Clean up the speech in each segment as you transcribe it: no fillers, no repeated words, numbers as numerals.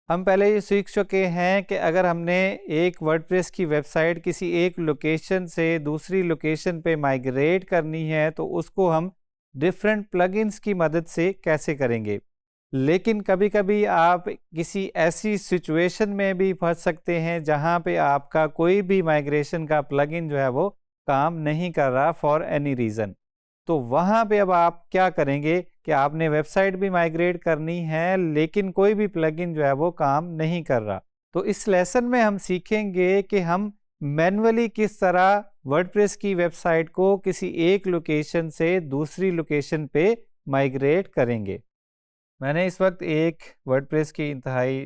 हम पहले ये सीख चुके हैं कि अगर हमने एक वर्डप्रेस की वेबसाइट किसी एक लोकेशन से दूसरी लोकेशन पे माइग्रेट करनी है तो उसको हम डिफरेंट प्लगइन्स की मदद से कैसे करेंगे। लेकिन कभी-कभी आप किसी ऐसी सिचुएशन में भी फँस सकते हैं जहाँ पे आपका कोई भी माइग्रेशन का प्लगइन जो है वो काम नहीं कर रहा फॉर एनी रीज़न। तो वहाँ पे अब आप क्या करेंगे कि आपने वेबसाइट भी माइग्रेट करनी है लेकिन कोई भी प्लगइन जो है वो काम नहीं कर रहा। तो इस लेसन में हम सीखेंगे कि हम मैन्युअली किस तरह वर्डप्रेस की वेबसाइट को किसी एक लोकेशन से दूसरी लोकेशन पे माइग्रेट करेंगे। मैंने इस वक्त एक वर्डप्रेस की इंतहाई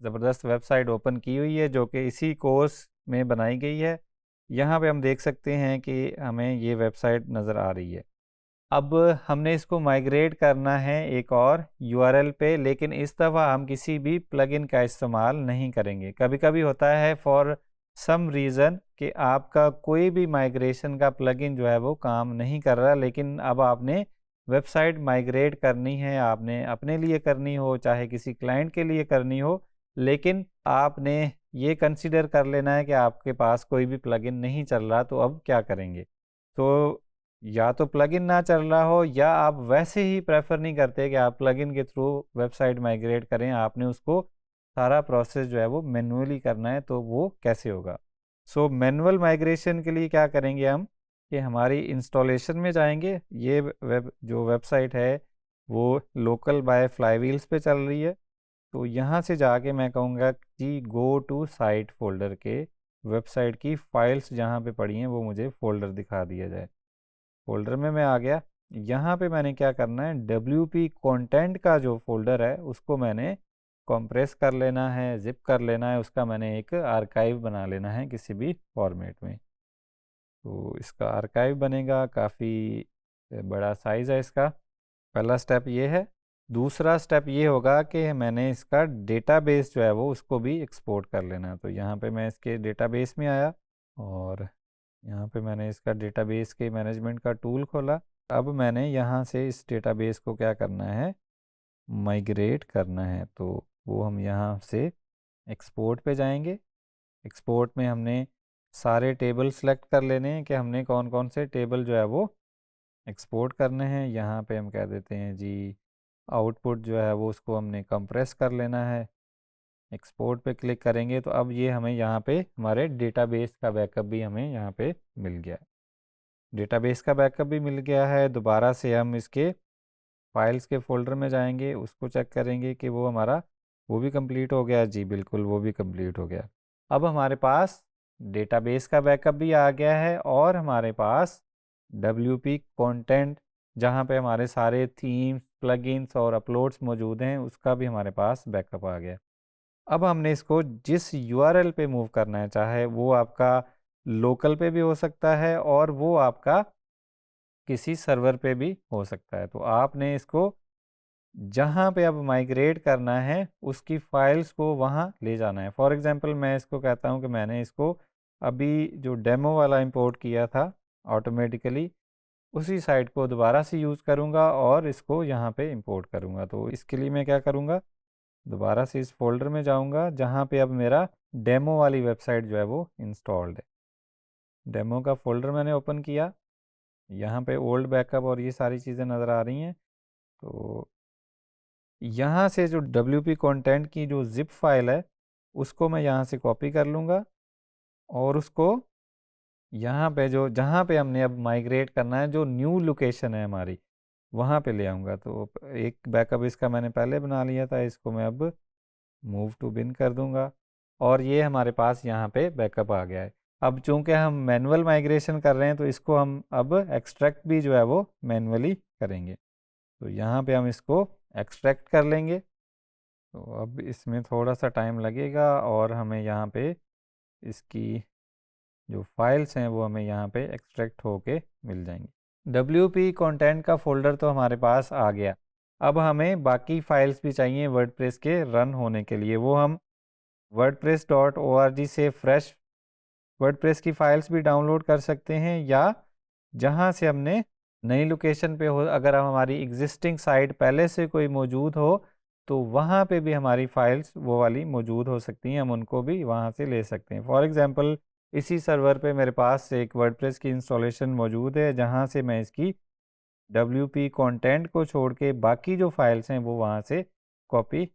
ज़बरदस्त वेबसाइट ओपन की हुई है जो कि इसी कोर्स में बनाई गई है। यहाँ पे हम देख सकते हैं कि हमें ये वेबसाइट नज़र आ रही है। अब हमने इसको माइग्रेट करना है एक और यूआरएल पे, लेकिन इस दफ़ा हम किसी भी प्लगइन का इस्तेमाल नहीं करेंगे। कभी-कभी होता है फॉर सम रीज़न कि आपका कोई भी माइग्रेशन का प्लगइन जो है वो काम नहीं कर रहा, लेकिन अब आपने वेबसाइट माइग्रेट करनी है, आपने अपने लिए करनी हो, चाहे किसी क्लाइंट के लिए करनी हो, लेकिन आपने ये कंसीडर कर लेना है कि आपके पास कोई भी प्लगइन नहीं चल रहा, तो अब क्या करेंगे? तो या तो प्लगइन ना चल रहा हो या आप वैसे ही प्रेफर नहीं करते कि आप प्लगइन के थ्रू वेबसाइट माइग्रेट करें, आपने उसको सारा प्रोसेस जो है वो मैन्युअली करना है, तो वो कैसे होगा? सो मैनुअल माइग्रेशन के लिए क्या करेंगे हम कि हमारी इंस्टॉलेशन में जाएंगे। ये जो वेबसाइट है वो लोकल बाय फ्लाईव्हील्स पे चल रही है। तो यहाँ से जाके मैं कहूँगा कि गो टू साइट फ़ोल्डर के वेबसाइट की फ़ाइल्स जहाँ पे पड़ी हैं वो मुझे फ़ोल्डर दिखा दिया जाए। फ़ोल्डर में मैं आ गया। यहाँ पे मैंने क्या करना है, डब्ल्यूपी कंटेंट का जो फ़ोल्डर है उसको मैंने कंप्रेस कर लेना है, ज़िप कर लेना है, उसका मैंने एक आर्काइव बना लेना है किसी भी फ़ॉर्मेट में। तो इसका आर्काइव बनेगा, काफ़ी बड़ा साइज़ है इसका। पहला स्टेप ये है। दूसरा स्टेप ये होगा कि मैंने इसका डेटाबेस जो है वो उसको भी एक्सपोर्ट कर लेना है। तो यहाँ पे मैं इसके डेटाबेस में आया और यहाँ पे मैंने इसका डेटाबेस के मैनेजमेंट का टूल खोला। अब मैंने यहाँ से इस डेटाबेस को क्या करना है, माइग्रेट करना है। तो वो हम यहाँ से एक्सपोर्ट पे जाएंगे। एक्सपोर्ट में हमने सारे टेबल सेलेक्ट कर लेने हैं कि हमने कौन कौन से टेबल जो है वो एक्सपोर्ट करने हैं। यहाँ पे हम कह देते हैं जी आउटपुट जो है वो उसको हमने कंप्रेस कर लेना है। एक्सपोर्ट पे क्लिक करेंगे तो अब ये हमें यहाँ पे हमारे डेटाबेस का बैकअप भी हमें यहाँ पे मिल गया है। डेटाबेस का बैकअप भी मिल गया है। दोबारा से हम इसके फाइल्स के फ़ोल्डर में जाएंगे, उसको चेक करेंगे कि वो हमारा वो भी कंप्लीट हो गया। जी बिल्कुल, वो भी कंप्लीट हो गया। अब हमारे पास डेटाबेस का बैकअप भी आ गया है और हमारे पास डब्ल्यूपी कंटेंट जहाँ पे हमारे सारे थीम्स, प्लगइन्स और अपलोड्स मौजूद हैं उसका भी हमारे पास बैकअप आ गया। अब हमने इसको जिस यूआरएल पे मूव करना है, चाहे वो आपका लोकल पे भी हो सकता है और वो आपका किसी सर्वर पे भी हो सकता है। तो आपने इसको जहाँ पे अब माइग्रेट करना है उसकी फाइल्स को वहाँ ले जाना है। फॉर एग्जांपल मैं इसको कहता हूँ कि मैंने इसको अभी जो डेमो वाला इंपोर्ट किया था ऑटोमेटिकली, उसी साइट को दोबारा से यूज़ करूँगा और इसको यहाँ पे इंपोर्ट करूँगा। तो इसके लिए मैं क्या करूँगा, दोबारा से इस फोल्डर में जाऊँगा जहाँ पे अब मेरा डेमो वाली वेबसाइट जो है वो इंस्टॉल्ड है। डेमो का फोल्डर मैंने ओपन किया। यहाँ पे ओल्ड बैकअप और ये सारी चीज़ें नज़र आ रही हैं। तो यहाँ से जो डब्ल्यूपी कंटेंट की जो ज़िप फाइल है उसको मैं यहाँ से कॉपी कर लूँगा और उसको यहाँ पे जो जहाँ पे हमने अब माइग्रेट करना है, जो न्यू लोकेशन है हमारी, वहाँ पे ले आऊँगा। तो एक बैकअप इसका मैंने पहले बना लिया था, इसको मैं अब मूव टू बिन कर दूँगा और ये हमारे पास यहाँ पे बैकअप आ गया है। अब चूँकि हम मैनुअल माइग्रेशन कर रहे हैं तो इसको हम अब एक्सट्रैक्ट भी जो है वो मैनुअली करेंगे। तो यहाँ पे हम इसको एक्सट्रैक्ट कर लेंगे। तो अब इसमें थोड़ा सा टाइम लगेगा और हमें यहाँ पे इसकी जो फाइल्स हैं वो हमें यहाँ पे एक्सट्रैक्ट होके मिल जाएंगी। डब्ल्यूपी कंटेंट का फोल्डर तो हमारे पास आ गया। अब हमें बाकी फाइल्स भी चाहिए वर्डप्रेस के रन होने के लिए। वो हम wordpress.org से फ्रेश वर्डप्रेस की फ़ाइल्स भी डाउनलोड कर सकते हैं या जहाँ से हमने नई लोकेशन पे हो, अगर हम हमारी एग्जिस्टिंग साइट पहले से कोई मौजूद हो तो वहाँ पे भी हमारी फाइल्स वो वाली मौजूद हो सकती हैं, हम उनको भी वहाँ से ले सकते हैं। फॉर एग्ज़ाम्पल इसी सर्वर पे मेरे पास एक वर्डप्रेस की इंस्टॉलेशन मौजूद है, जहाँ से मैं इसकी WP कंटेंट को छोड़ के बाकी जो फाइल्स हैं वो वहाँ से कॉपी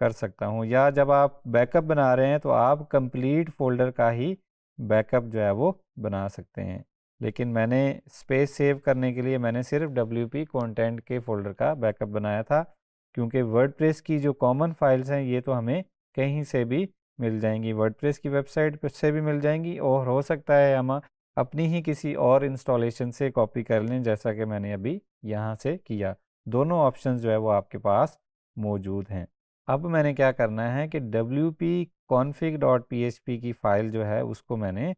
कर सकता हूँ। या जब आप बैकअप बना रहे हैं तो आप कंप्लीट फ़ोल्डर का ही बैकअप जो है वो बना सकते हैं। लेकिन मैंने स्पेस सेव करने के लिए मैंने सिर्फ WP कंटेंट के फ़ोल्डर का बैकअप बनाया था, क्योंकि वर्डप्रेस की जो कॉमन फाइल्स हैं ये तो हमें कहीं से भी मिल जाएंगी, वर्डप्रेस की वेबसाइट पर से भी मिल जाएंगी, और हो सकता है हम अपनी ही किसी और इंस्टॉलेशन से कॉपी कर लें, जैसा कि मैंने अभी यहाँ से किया। दोनों ऑप्शंस जो है वो आपके पास मौजूद हैं। अब मैंने क्या करना है कि wp-config.php की फ़ाइल जो है उसको मैंने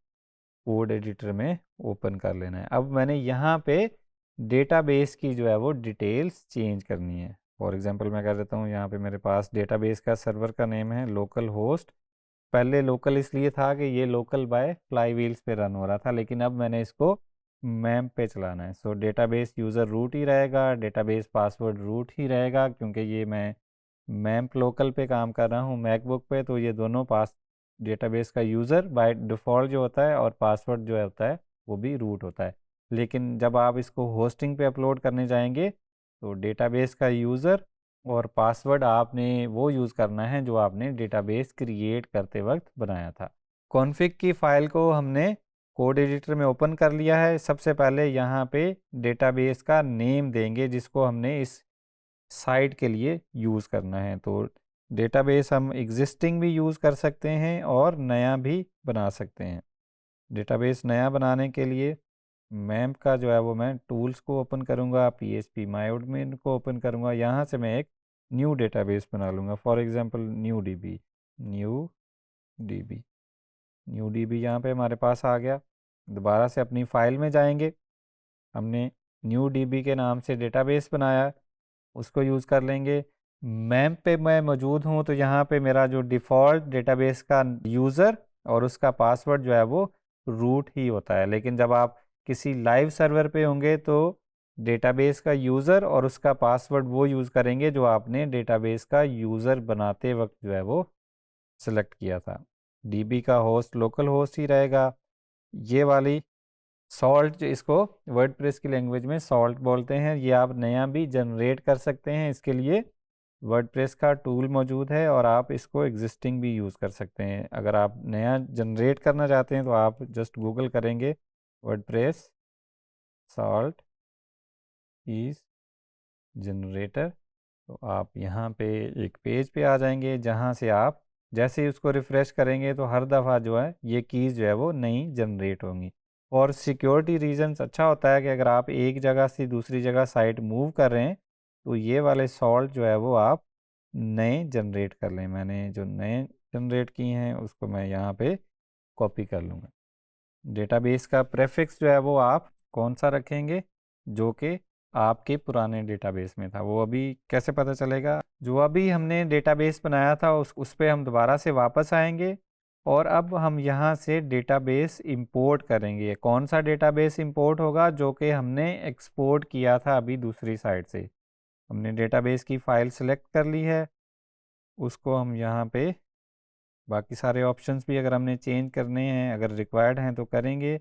कोड एडिटर में ओपन कर लेना है। अब मैंने यहाँ पे डेटाबेस की जो है वो डिटेल्स चेंज करनी है। फॉर एग्जांपल मैं कर देता हूँ, यहाँ पे मेरे पास डेटाबेस का सर्वर का नेम है लोकल होस्ट। पहले लोकल इसलिए था कि ये लोकल बाय फ्लाई व्हील्स पे रन हो रहा था, लेकिन अब मैंने इसको मैम पे चलाना है। सो डेटाबेस यूज़र रूट ही रहेगा, डेटाबेस पासवर्ड रूट ही रहेगा, क्योंकि ये मैं मैम्प लोकल पे काम कर रहा हूँ मैकबुक पे, तो ये दोनों पास डेटाबेस का यूज़र बाय डिफ़ॉल्ट जो होता है और पासवर्ड जो होता है वो भी रूट होता है। लेकिन जब आप इसको होस्टिंग पे अपलोड करने जाएंगे तो डेटाबेस का यूज़र और पासवर्ड आपने वो यूज़ करना है जो आपने डेटाबेस क्रिएट करते वक्त बनाया था। कॉन्फ़िग की फ़ाइल को हमने कोड एडिटर में ओपन कर लिया है। सबसे पहले यहाँ पे डेटाबेस का नेम देंगे जिसको हमने इस साइट के लिए यूज़ करना है। तो डेटाबेस हम एग्जिस्टिंग भी यूज़ कर सकते हैं और नया भी बना सकते हैं। डेटाबेस नया बनाने के लिए मैम्प का जो है वो मैं टूल्स को ओपन करूँगा, PHP माय को ओपन करूँगा, यहाँ से मैं एक न्यू डेटाबेस बना लूँगा। For example new D B यहाँ पे हमारे पास आ गया। दोबारा से अपनी फ़ाइल में जाएंगे, हमने न्यू डी बी के नाम से डेटाबेस बनाया, उसको यूज़ कर लेंगे। मैम पे मैं मौजूद हूँ तो यहाँ पे मेरा जो डिफ़ॉल्ट डेटाबेस का यूज़र और उसका पासवर्ड जो है वो रूट ही होता है। लेकिन जब आप किसी लाइव सर्वर पे होंगे तो डेटाबेस का यूज़र और उसका पासवर्ड वो यूज़ करेंगे जो आपने डेटाबेस का यूज़र बनाते वक्त जो है वो सिलेक्ट किया था। डीबी का होस्ट लोकल होस्ट ही रहेगा। ये वाली सॉल्ट, जो इसको वर्डप्रेस की लैंग्वेज में सॉल्ट बोलते हैं, ये आप नया भी जनरेट कर सकते हैं। इसके लिए वर्डप्रेस का टूल मौजूद है और आप इसको एग्जिस्टिंग भी यूज़ कर सकते हैं। अगर आप नया जनरेट करना चाहते हैं तो आप जस्ट गूगल करेंगे वर्डप्रेस सॉल्ट ईज जनरेटर, तो आप यहाँ पे एक पेज पे आ जाएंगे जहाँ से आप जैसे ही उसको रिफ़्रेश करेंगे तो हर दफ़ा जो है ये कीज़ जो है वो नई जनरेट होंगी। और सिक्योरिटी रीजंस अच्छा होता है कि अगर आप एक जगह से दूसरी जगह साइट मूव कर रहे हैं तो ये वाले सॉल्ट जो है वो आप नए जनरेट कर लें। मैंने जो नए जनरेट किए हैं उसको मैं यहाँ पे कॉपी कर लूँगा। डेटाबेस का प्रेफिक्स जो है वो आप कौन सा रखेंगे जो कि आपके पुराने डेटाबेस में था, वो अभी कैसे पता चलेगा। जो अभी हमने डेटाबेस बनाया था उस पे हम दोबारा से वापस आएंगे और अब हम यहाँ से डेटाबेस इंपोर्ट करेंगे। कौन सा डेटाबेस इंपोर्ट होगा, जो कि हमने एक्सपोर्ट किया था अभी दूसरी साइड से। हमने डेटाबेस की फ़ाइल सेलेक्ट कर ली है, उसको हम यहाँ पे बाकी सारे ऑप्शंस भी अगर हमने चेंज करने हैं, अगर रिक्वायर्ड हैं तो करेंगे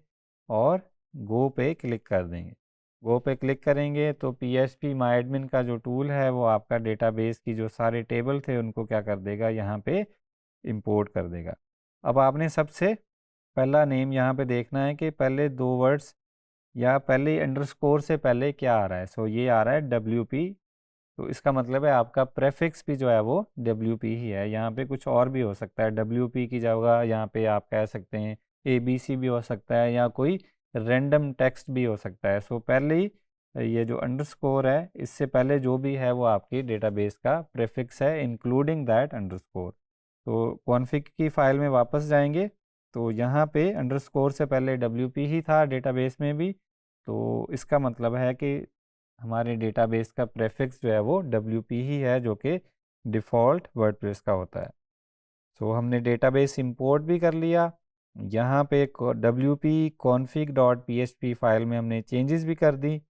और गो पे क्लिक कर देंगे। गो पे क्लिक करेंगे तो PHP मायडमिन का जो टूल है वो आपका डेटाबेस की जो सारे टेबल थे उनको क्या कर देगा, यहाँ पे इंपोर्ट कर देगा। अब आपने सबसे पहला नेम यहाँ पे देखना है कि पहले दो वर्ड्स या पहले अंडरस्कोर से पहले क्या आ रहा है। सो ये आ रहा है WP, तो इसका मतलब है आपका प्रेफिक्स भी जो है वो WP ही है। यहाँ पे कुछ और भी हो सकता है, WP की जगह यहाँ पे आप कह सकते हैं ABC भी हो सकता है या कोई रैंडम टेक्स्ट भी हो सकता है। सो पहले ही ये जो अंडरस्कोर है इससे पहले जो भी है वो आपकी डेटाबेस का प्रेफिक्स है, इंक्लूडिंग दैट अंडरस्कोर। तो कॉन्फ़िग की फ़ाइल में वापस जाएंगे तो यहाँ पे अंडरस्कोर से पहले WP ही था डेटाबेस में भी, तो इसका मतलब है कि हमारे डेटाबेस का प्रेफिक्स जो है वो WP ही है, जो कि डिफ़ॉल्ट वर्डप्रेस का होता है। सो हमने डेटाबेस इंपोर्ट भी कर लिया। यहाँ पे WP config.php फाइल में हमने चेंजेस भी कर दी।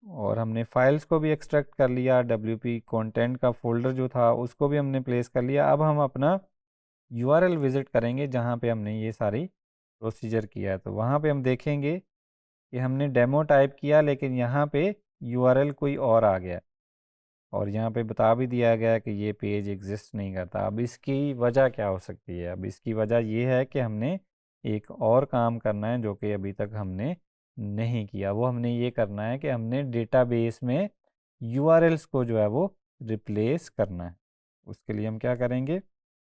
और हमने फाइल्स को भी एक्सट्रैक्ट कर लिया, WP कंटेंट का फोल्डर जो था उसको भी हमने प्लेस कर लिया। अब हम अपना URL विज़िट करेंगे जहाँ पे हमने ये सारी प्रोसीजर किया है। तो वहाँ पे हम देखेंगे कि हमने डेमो टाइप किया लेकिन यहाँ पे URL कोई और आ गया और यहाँ पे बता भी दिया गया है कि ये पेज एग्जिस्ट नहीं करता। अब इसकी वजह क्या हो सकती है? अब इसकी वजह ये है कि हमने एक और काम करना है जो कि अभी तक हमने नहीं किया। वो हमने ये करना है कि हमने डेटाबेस में URLs को जो है वो रिप्लेस करना है। उसके लिए हम क्या करेंगे?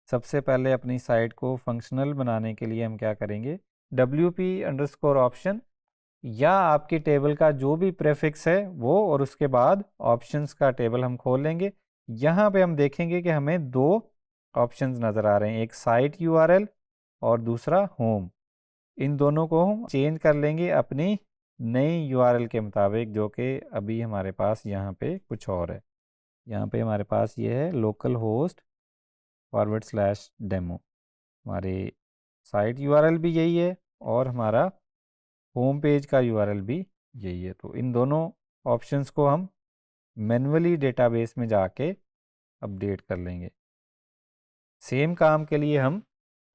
सबसे पहले अपनी साइट को फंक्शनल बनाने के लिए हम क्या करेंगे? WP_option या आपकी टेबल का जो भी प्रेफिक्स है वो और उसके बाद ऑप्शंस का टेबल हम खोल लेंगे। यहाँ पे हम देखेंगे कि हमें दो ऑप्शंस नज़र आ रहे हैं, एक साइट URL और दूसरा होम। इन दोनों को हम चेंज कर लेंगे अपनी नई URL के मुताबिक, जो कि अभी हमारे पास यहाँ पे कुछ और है। यहाँ पे हमारे पास ये है localhost/demo। हमारी साइट URL भी यही है और हमारा होम पेज का URL भी यही है। तो इन दोनों ऑप्शंस को हम मैन्युअली डेटाबेस में जाके अपडेट कर लेंगे। सेम काम के लिए हम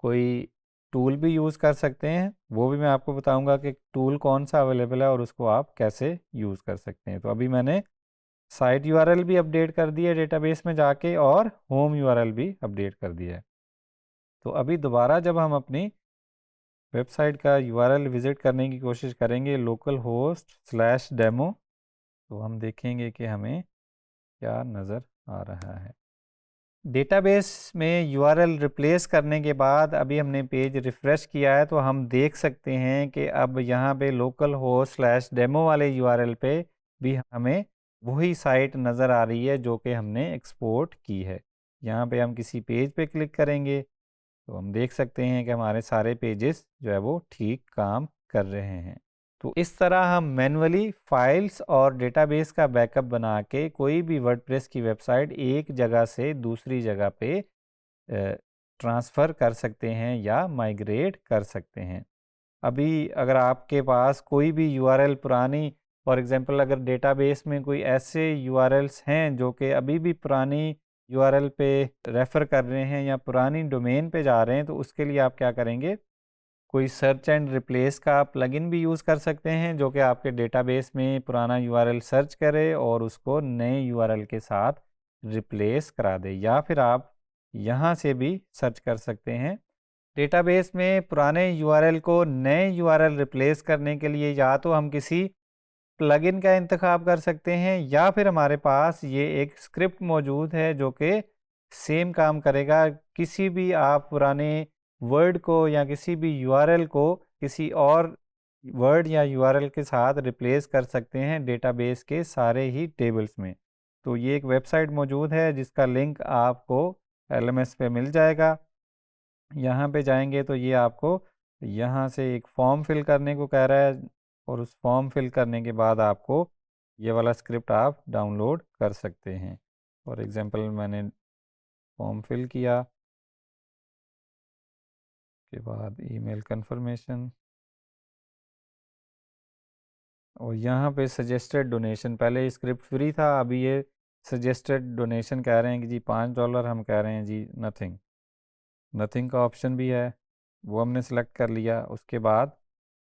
कोई टूल भी यूज़ कर सकते हैं, वो भी मैं आपको बताऊंगा कि टूल कौन सा अवेलेबल है और उसको आप कैसे यूज़ कर सकते हैं। तो अभी मैंने साइट URL भी अपडेट कर दी है डेटाबेस में जाके और होम URL भी अपडेट कर दिया है। तो अभी दोबारा जब हम अपनी वेबसाइट का URL विज़िट करने की कोशिश करेंगे localhost/demo, तो हम देखेंगे कि हमें क्या नज़र आ रहा है। डेटाबेस में URL रिप्लेस करने के बाद अभी हमने पेज रिफ़्रेश किया है तो हम देख सकते हैं कि अब यहाँ पे localhost/demo वाले URL पे भी हमें वही साइट नज़र आ रही है जो कि हमने एक्सपोर्ट की है। यहाँ पे हम किसी पेज पे क्लिक करेंगे तो हम देख सकते हैं कि हमारे सारे पेजेस जो है वो ठीक काम कर रहे हैं। तो इस तरह हम मैन्युअली फाइल्स और डेटाबेस का बैकअप बना के कोई भी वर्डप्रेस की वेबसाइट एक जगह से दूसरी जगह पे ट्रांसफ़र कर सकते हैं या माइग्रेट कर सकते हैं। अभी अगर आपके पास कोई भी URL पुरानी, फॉर एग्जांपल अगर डेटाबेस में कोई ऐसे URLs हैं जो कि अभी भी पुरानी URL पे रेफ़र कर रहे हैं या पुरानी डोमेन पे जा रहे हैं, तो उसके लिए आप क्या करेंगे? कोई सर्च एंड रिप्लेस का प्लगइन भी यूज़ कर सकते हैं जो कि आपके डेटाबेस में पुराना URL सर्च करे और उसको नए URL के साथ रिप्लेस करा दे। या फिर आप यहाँ से भी सर्च कर सकते हैं। डेटाबेस में पुराने URL को नए URL रिप्लेस करने के लिए या तो हम किसी प्लगइन का इंतखाब कर सकते हैं या फिर हमारे पास ये एक स्क्रिप्ट मौजूद है जो कि सेम काम करेगा। किसी भी आप पुराने वर्ड को या किसी भी URL को किसी और वर्ड या URL के साथ रिप्लेस कर सकते हैं डेटाबेस के सारे ही टेबल्स में। तो ये एक वेबसाइट मौजूद है जिसका लिंक आपको LMS पे मिल जाएगा। यहाँ पे जाएंगे तो ये आपको यहाँ से एक फॉर्म फिल करने को कह रहा है और उस फॉर्म फिल करने के बाद आपको ये वाला स्क्रिप्ट आप डाउनलोड कर सकते हैं। फॉर एग्जांपल मैंने फॉर्म फिल किया के बाद ईमेल कंफर्मेशन और यहाँ पे सजेस्टेड डोनेशन, पहले स्क्रिप्ट फ्री था, अभी ये सजेस्टेड डोनेशन कह रहे हैं कि जी $5, हम कह रहे हैं जी नथिंग का ऑप्शन भी है, वो हमने सेलेक्ट कर लिया। उसके बाद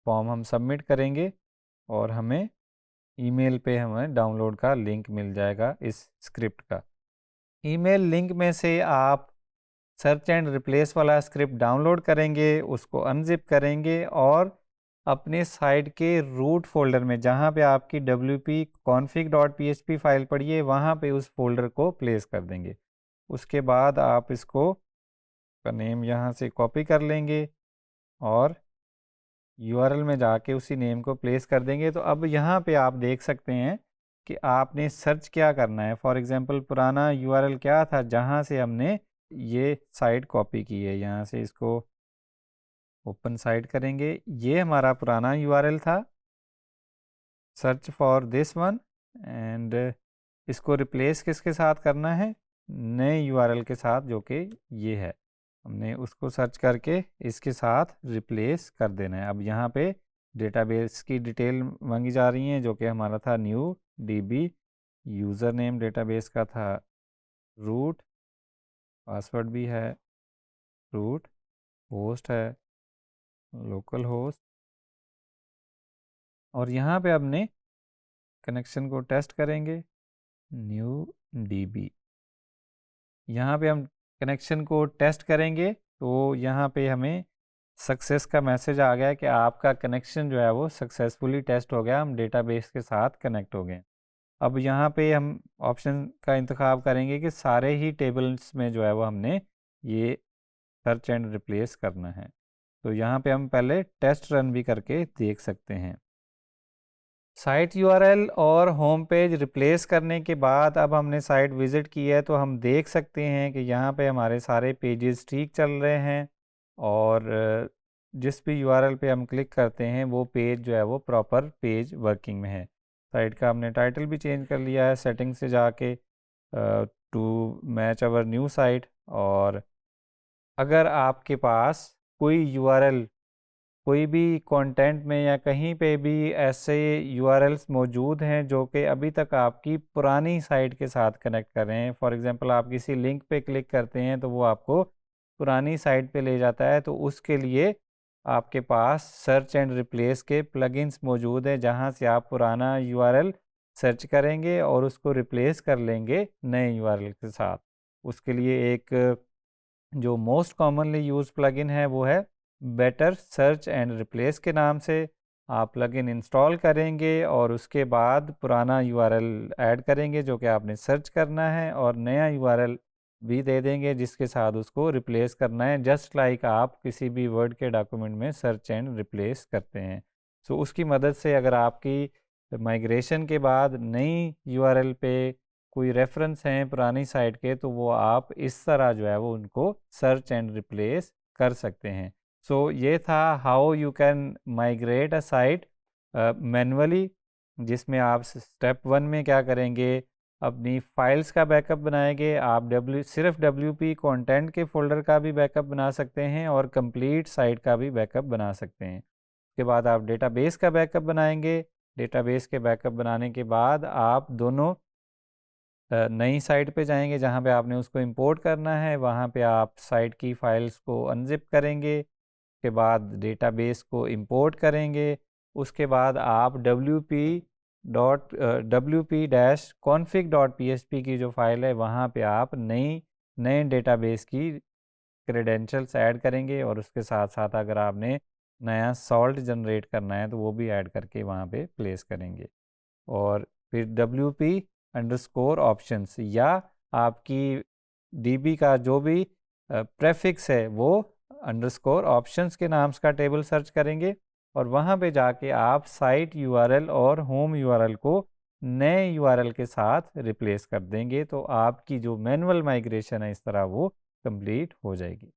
फॉर्म हम सबमिट करेंगे और हमें ईमेल पे हमें डाउनलोड का लिंक मिल जाएगा इस स्क्रिप्ट का। ईमेल लिंक में से आप सर्च एंड रिप्लेस वाला स्क्रिप्ट डाउनलोड करेंगे, उसको अनजिप करेंगे और अपने साइट के रूट फोल्डर में जहाँ पे आपकी wp-config.php फाइल पड़ी है वहाँ पे उस फोल्डर को प्लेस कर देंगे। उसके बाद आप इसको का नेम यहाँ से कॉपी कर लेंगे और URL में जाके उसी नेम को प्लेस कर देंगे। तो अब यहाँ पे आप देख सकते हैं कि आपने सर्च क्या करना है। फॉर एग्जांपल पुराना URL क्या था जहाँ से हमने ये साइट कॉपी की है, यहाँ से इसको ओपन साइट करेंगे। ये हमारा पुराना URL था, search for this one, and इसको रिप्लेस किसके साथ करना है? नए URL के साथ जो कि ये है। हमने उसको सर्च करके इसके साथ रिप्लेस कर देना है। अब यहाँ पे डेटाबेस की डिटेल मांगी जा रही हैं जो कि हमारा था new DB, user name database का था रूट, पासवर्ड भी है रूट, होस्ट है लोकल होस्ट, और यहाँ पे अपने कनेक्शन को टेस्ट करेंगे न्यू DB। यहाँ पे हम कनेक्शन को टेस्ट करेंगे तो यहाँ पे हमें सक्सेस का मैसेज आ गया कि आपका कनेक्शन जो है वो सक्सेसफुली टेस्ट हो गया, हम डेटाबेस के साथ कनेक्ट हो गए। अब यहाँ पे हम ऑप्शन का इंतखाब करेंगे कि सारे ही टेबल्स में जो है वो हमने ये सर्च एंड रिप्लेस करना है। तो यहाँ पे हम पहले टेस्ट रन भी करके देख सकते हैं। साइट URL और होम पेज रिप्लेस करने के बाद अब हमने साइट विज़िट की है तो हम देख सकते हैं कि यहाँ पे हमारे सारे पेजेस ठीक चल रहे हैं, और जिस भी URL पे हम क्लिक करते हैं वो पेज जो है वो प्रॉपर पेज वर्किंग में है। साइट का हमने टाइटल भी चेंज कर लिया है सेटिंग से जाके to match our new site. और अगर आपके पास कोई URL कोई भी कंटेंट में या कहीं पे भी ऐसे URLs मौजूद हैं जो कि अभी तक आपकी पुरानी साइट के साथ कनेक्ट कर रहे हैं, फॉर एग्जांपल आप किसी लिंक पे क्लिक करते हैं तो वो आपको पुरानी साइट पे ले जाता है, तो उसके लिए आपके पास सर्च एंड रिप्लेस के प्लगइन्स मौजूद हैं जहां से आप पुराना URL सर्च करेंगे और उसको रिप्लेस कर लेंगे नए URL के साथ। उसके लिए एक जो मोस्ट कॉमनली यूज प्लगइन है वो है बेटर सर्च एंड रिप्लेस के नाम से। आप प्लगइन इंस्टॉल करेंगे और उसके बाद पुराना URL ऐड करेंगे जो कि आपने सर्च करना है, और नया URL भी दे देंगे जिसके साथ उसको रिप्लेस करना है, जस्ट लाइक आप किसी भी वर्ड के डॉक्यूमेंट में सर्च एंड रिप्लेस करते हैं। सो उसकी मदद से अगर आपकी माइग्रेशन के बाद नई URL पे कोई रेफरेंस हैं पुरानी साइट के, तो वो आप इस तरह जो है वो उनको सर्च एंड रिप्लेस कर सकते हैं। सो ये था how you can migrate a site manually, जिसमें आप स्टेप 1 में क्या करेंगे, अपनी फाइल्स का बैकअप बनाएंगे। आप सिर्फ WP कंटेंट के फोल्डर का भी बैकअप बना सकते हैं और कंप्लीट साइट का भी बैकअप बना सकते हैं। उसके बाद आप डेटाबेस का बैकअप बनाएंगे। डेटाबेस के बैकअप बनाने के बाद आप दोनों नई साइट पे जाएंगे जहाँ पे आपने उसको इंपोर्ट करना है, वहाँ पे आप साइट की फाइल्स को अनजिप करेंगे, उसके बाद डेटाबेस को इंपोर्ट करेंगे। उसके बाद आप wp-config.php की जो फाइल है वहाँ पे आप नए डेटाबेस की क्रेडेंशियल्स ऐड करेंगे, और उसके साथ साथ अगर आपने नया सॉल्ट जनरेट करना है तो वो भी ऐड करके वहाँ पे प्लेस करेंगे। और फिर WP_options या आपकी DB का जो भी प्रेफिक्स है वो _options के नाम का टेबल सर्च करेंगे, और वहाँ पे जाके आप साइट URL और होम URL को नए URL के साथ रिप्लेस कर देंगे, तो आपकी जो मैनुअल माइग्रेशन है इस तरह वो कंप्लीट हो जाएगी।